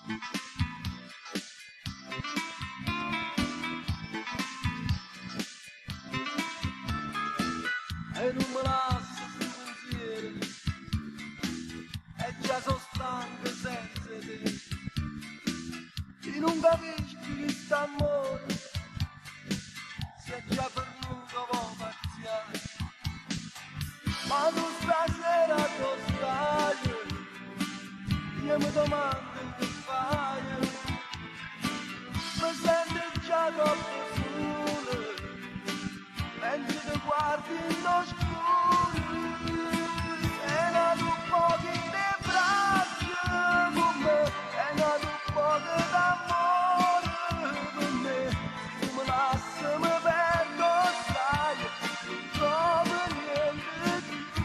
E non me lascio più pensieri, e già sono stanco senza te. E non capisci che sta amore, se è già perduto come parziale. Ma tu stasera tu stai, io mi domando che fai. Mi sento già troppo solo, mentre ti guardi in scuro. E non un po' di te braccia con me, e non un po' d'amore con me. Tu mi lasci, mi perdo, sai, non trovo niente di più.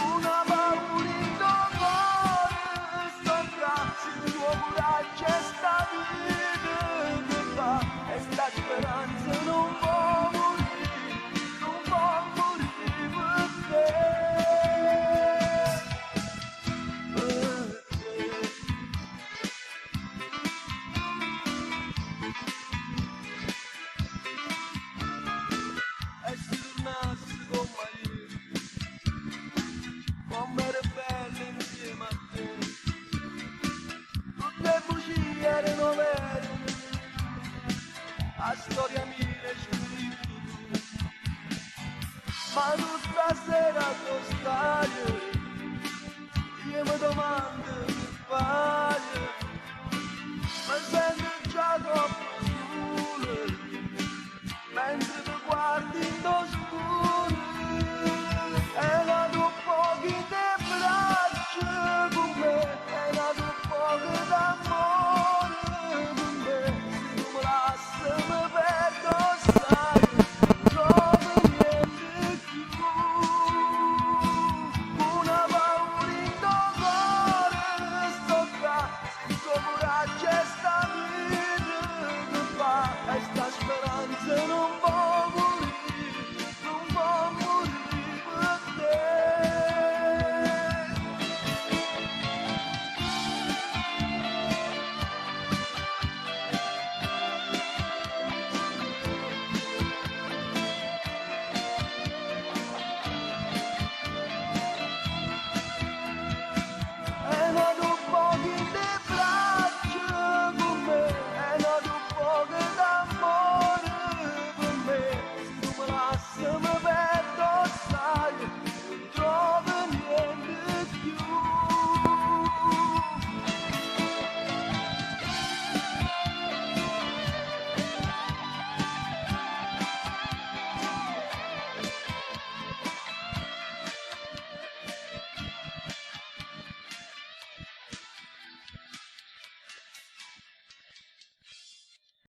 Una paura in tuo cuore, sto grazie al tuo coraggio e sta vita che fa, e sta speranza non può morire, non può morire per te. E se tornassi come ieri, come era bella insieme a te, tutte le bugie erano vere, la storia mia l'hai scritto tu. Ma tu stasera tu stai, io mi domando